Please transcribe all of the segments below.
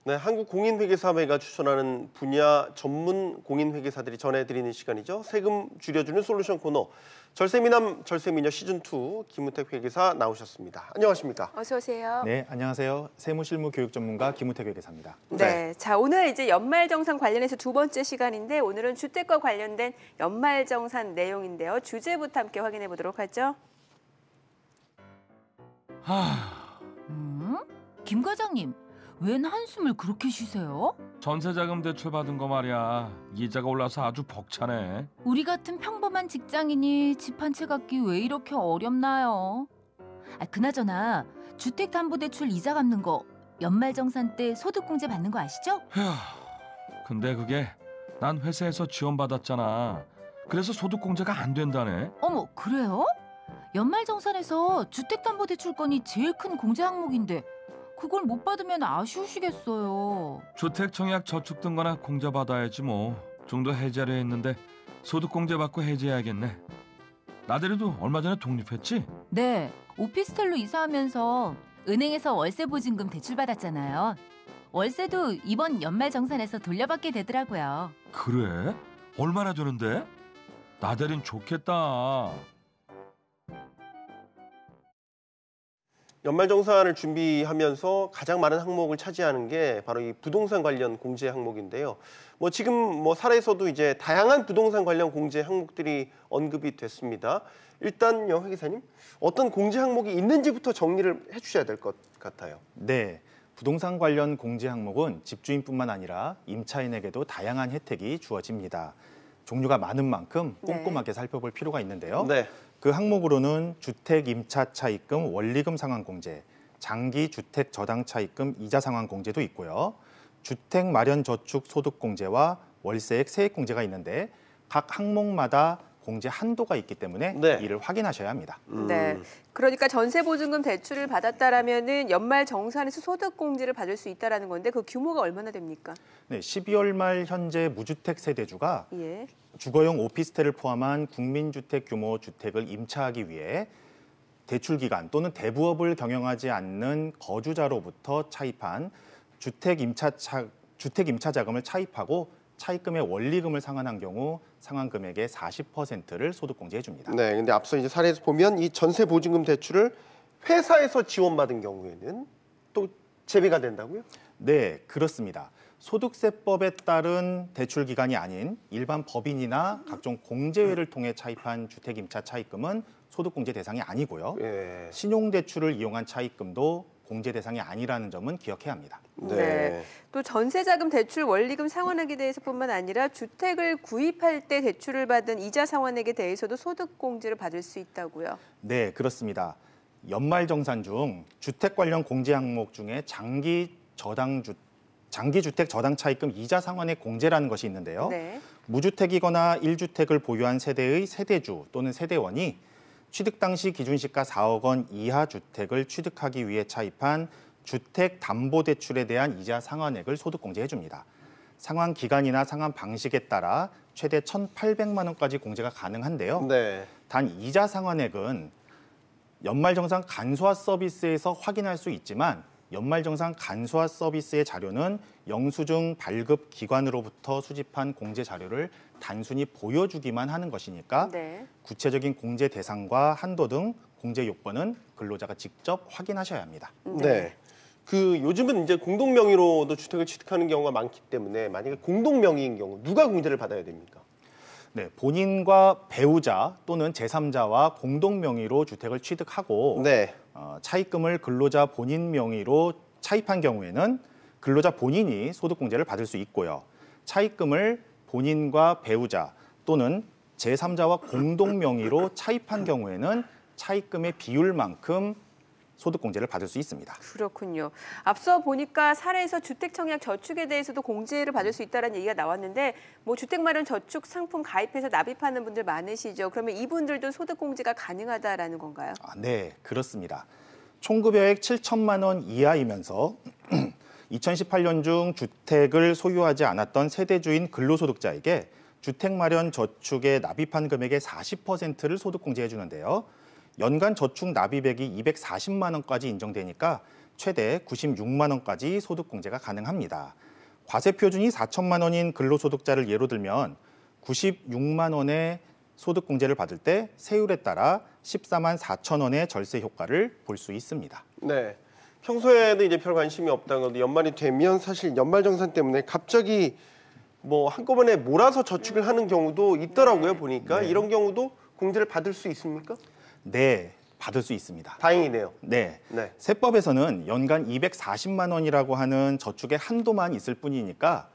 네, 한국공인회계사회가 추천하는 분야 전문 공인회계사들이 전해드리는 시간이죠. 세금 줄여주는 솔루션 코너. 절세미남, 절세미녀 시즌2 김우택 회계사 나오셨습니다. 안녕하십니까? 어서 오세요. 네, 안녕하세요. 세무실무 교육 전문가 김우택 회계사입니다. 네, 자 오늘 이제 연말정산 관련해서 두 번째 시간인데 오늘은 주택과 관련된 연말정산 내용인데요. 주제부터 함께 확인해 보도록 하죠. 김 과장님, 웬 한숨을 그렇게 쉬세요? 전세자금 대출 받은 거 말이야. 이자가 올라서 아주 벅차네. 우리 같은 평범한 직장인이 집 한 채 갖기 왜 이렇게 어렵나요? 그나저나 주택담보대출 이자 갚는 거 연말정산 때 소득공제 받는 거 아시죠? 휴, 근데 그게 난 회사에서 지원받았잖아. 그래서 소득공제가 안 된다네. 어머, 그래요? 연말정산에서 주택담보대출건이 제일 큰 공제 항목인데 그걸 못 받으면 아쉬우시겠어요. 주택청약 저축 등거나 공제 받아야지 뭐. 정도 해지하려 했는데 소득공제 받고 해지해야겠네. 나들이도 얼마 전에 독립했지? 네, 오피스텔로 이사하면서 은행에서 월세 보증금 대출받았잖아요. 월세도 이번 연말정산에서 돌려받게 되더라고요. 그래? 얼마나 되는데? 나들인 좋겠다. 연말정산을 준비하면서 가장 많은 항목을 차지하는 게 바로 이 부동산 관련 공제 항목인데요. 지금 사례에서도 이제 다양한 부동산 관련 공제 항목들이 언급이 됐습니다. 일단요, 회계사님, 어떤 공제 항목이 있는지부터 정리를 해주셔야 될 것 같아요. 네, 부동산 관련 공제 항목은 집주인뿐만 아니라 임차인에게도 다양한 혜택이 주어집니다. 종류가 많은 만큼 꼼꼼하게 살펴볼 필요가 있는데요. 네. 그 항목으로는 주택 임차 차입금 원리금 상환 공제, 장기 주택 저당 차입금 이자 상환 공제도 있고요. 주택 마련 저축 소득 공제와 월세액 세액 공제가 있는데 각 항목마다 공제 한도가 있기 때문에 이를 확인하셔야 합니다. 네, 그러니까 전세보증금 대출을 받았다라면은 연말정산에서 소득공제를 받을 수 있다라는 건데 그 규모가 얼마나 됩니까? 네, 12월 말 현재 무주택 세대주가 예. 주거용 오피스텔을 포함한 국민주택 규모 주택을 임차하기 위해 대출 기간 또는 대부업을 경영하지 않는 거주자로부터 차입한 주택 임차 자금을 차입하고 차입금의 원리금을 상환한 경우 상환 금액의 40%를 소득공제해 줍니다. 네, 근데 앞서 이제 사례에서 보면 이 전세보증금 대출을 회사에서 지원받은 경우에는 또 제외가 된다고요? 네, 그렇습니다. 소득세법에 따른 대출 기간이 아닌 일반 법인이나 각종 공제회를 통해 차입한 주택 임차 차입금은 소득공제 대상이 아니고요. 신용대출을 이용한 차입금도 공제 대상이 아니라는 점은 기억해야 합니다. 네. 또 전세자금 대출 원리금 상환액에 대해서뿐만 아니라 주택을 구입할 때 대출을 받은 이자 상환액에 대해서도 소득공제를 받을 수 있다고요? 네, 그렇습니다. 연말정산 중 주택 관련 공제 항목 중에 장기 주택 저당 차입금 이자 상환액 공제라는 것이 있는데요. 무주택이거나 1주택을 보유한 세대의 세대주 또는 세대원이 취득 당시 기준시가 4억 원 이하 주택을 취득하기 위해 차입한 주택담보대출에 대한 이자 상환액을 소득공제해 줍니다. 상환 기간이나 상환 방식에 따라 최대 1,800만 원까지 공제가 가능한데요. 단 이자 상환액은 연말정산 간소화 서비스에서 확인할 수 있지만 연말정산 간소화 서비스의 자료는 영수증 발급 기관으로부터 수집한 공제 자료를 단순히 보여주기만 하는 것이니까 구체적인 공제 대상과 한도 등 공제 요건은 근로자가 직접 확인하셔야 합니다. 요즘은 이제 공동명의로도 주택을 취득하는 경우가 많기 때문에 만약에 공동명의인 경우 누가 공제를 받아야 됩니까? 네, 본인과 배우자 또는 제3자와 공동명의로 주택을 취득하고 차입금을 근로자 본인 명의로 차입한 경우에는 근로자 본인이 소득공제를 받을 수 있고요. 차입금을 본인과 배우자 또는 제3자와 공동명의로 차입한 경우에는 차입금의 비율만큼 소득공제를 받을 수 있습니다. 그렇군요. 앞서 보니까 사례에서 주택청약 저축에 대해서도 공제를 받을 수 있다는 얘기가 나왔는데 주택 마련 저축 상품 가입해서 납입하는 분들 많으시죠. 그러면 이분들도 소득공제가 가능하다라는 건가요? 네, 그렇습니다. 총급여액 7천만 원 이하이면서 2018년 중 주택을 소유하지 않았던 세대주인 근로소득자에게 주택 마련 저축에 납입한 금액의 40%를 소득공제해 주는데요. 연간 저축 납입액이 240만 원까지 인정되니까 최대 96만 원까지 소득공제가 가능합니다. 과세 표준이 4천만 원인 근로소득자를 예로 들면 96만 원의 소득공제를 받을 때 세율에 따라 14만 4천 원의 절세 효과를 볼 수 있습니다. 네. 평소에도 이제 별 관심이 없다가 연말이 되면 사실 연말정산 때문에 갑자기 뭐 한꺼번에 몰아서 저축을 하는 경우도 있더라고요. 보니까 네. 이런 경우도 공제를 받을 수 있습니까? 네, 받을 수 있습니다. 다행이네요. 네. 네. 세법에서는 연간 240만 원이라고 하는 저축의 한도만 있을 뿐이니까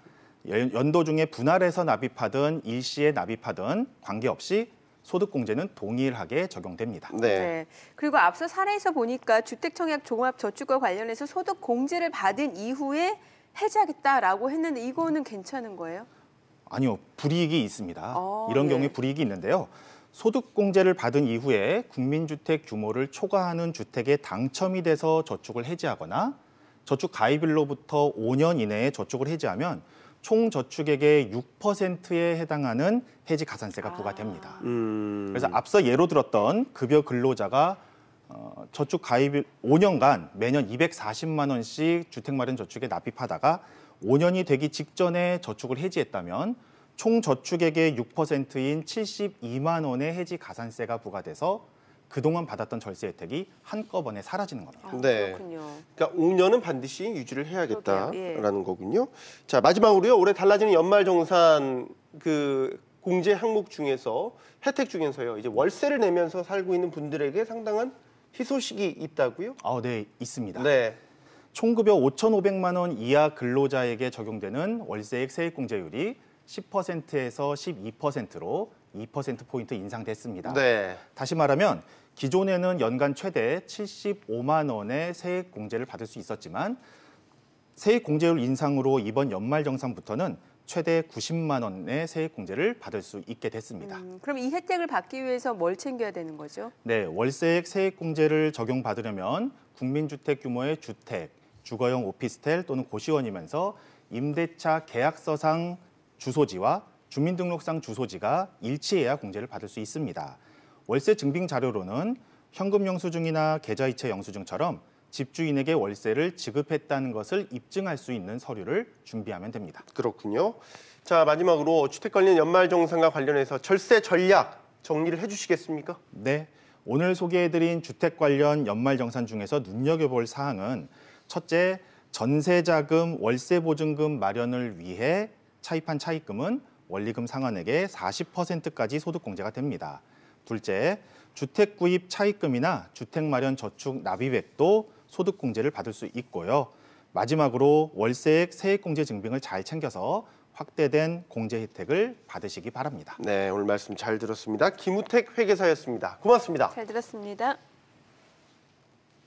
연도 중에 분할해서 납입하든 일시에 납입하든 관계없이 소득공제는 동일하게 적용됩니다. 네. 네. 그리고 앞서 사례에서 보니까 주택청약 종합저축과 관련해서 소득공제를 받은 이후에 해지하겠다라고 했는데 이거는 괜찮은 거예요? 아니요, 불이익이 있습니다. 어, 이런 예. 경우에 불이익이 있는데요. 소득공제를 받은 이후에 국민주택 규모를 초과하는 주택에 당첨이 돼서 저축을 해지하거나 저축 가입일로부터 5년 이내에 저축을 해지하면 총 저축액의 6%에 해당하는 해지 가산세가 부과됩니다. 그래서 앞서 예로 들었던 급여 근로자가 저축 가입일 5년간 매년 240만 원씩 주택마련저축에 납입하다가 5년이 되기 직전에 저축을 해지했다면 총 저축액의 6%인 72만 원의 해지 가산세가 부과돼서 그동안 받았던 절세 혜택이 한꺼번에 사라지는 겁니다. 아, 네. 그렇군요. 그러니까 5년은 반드시 유지를 해야겠다라는 그러게요. 예. 거군요. 자, 마지막으로요. 올해 달라지는 연말정산 그 공제 항목 중에서 혜택 중에서요. 이제 월세를 내면서 살고 있는 분들에게 상당한 희소식이 있다고요? 네, 있습니다. 네. 총급여 5,500만 원 이하 근로자에게 적용되는 월세액 세액공제율이 10%에서 12%로 2%포인트 인상됐습니다. 네. 다시 말하면 기존에는 연간 최대 75만 원의 세액공제를 받을 수 있었지만 세액공제율 인상으로 이번 연말정산부터는 최대 90만 원의 세액공제를 받을 수 있게 됐습니다. 그럼 이 혜택을 받기 위해서 뭘 챙겨야 되는 거죠? 네, 월세액 세액공제를 적용받으려면 국민주택 규모의 주택, 주거용 오피스텔 또는 고시원이면서 임대차 계약서상 주소지와 주민등록상 주소지가 일치해야 공제를 받을 수 있습니다. 월세 증빙 자료로는 현금 영수증이나 계좌이체 영수증처럼 집주인에게 월세를 지급했다는 것을 입증할 수 있는 서류를 준비하면 됩니다. 그렇군요. 자, 마지막으로 주택 관련 연말정산과 관련해서 절세 전략 정리를 해주시겠습니까? 네, 오늘 소개해드린 주택 관련 연말정산 중에서 눈여겨볼 사항은 첫째, 전세자금, 월세보증금 마련을 위해 차입한 차입금은 원리금 상환액의 40%까지 소득공제가 됩니다. 둘째, 주택 구입 차입금이나 주택 마련 저축 납입액도 소득공제를 받을 수 있고요. 마지막으로 월세액 세액공제 증빙을 잘 챙겨서 확대된 공제 혜택을 받으시기 바랍니다. 네, 오늘 말씀 잘 들었습니다. 김우택 회계사였습니다. 고맙습니다. 잘 들었습니다.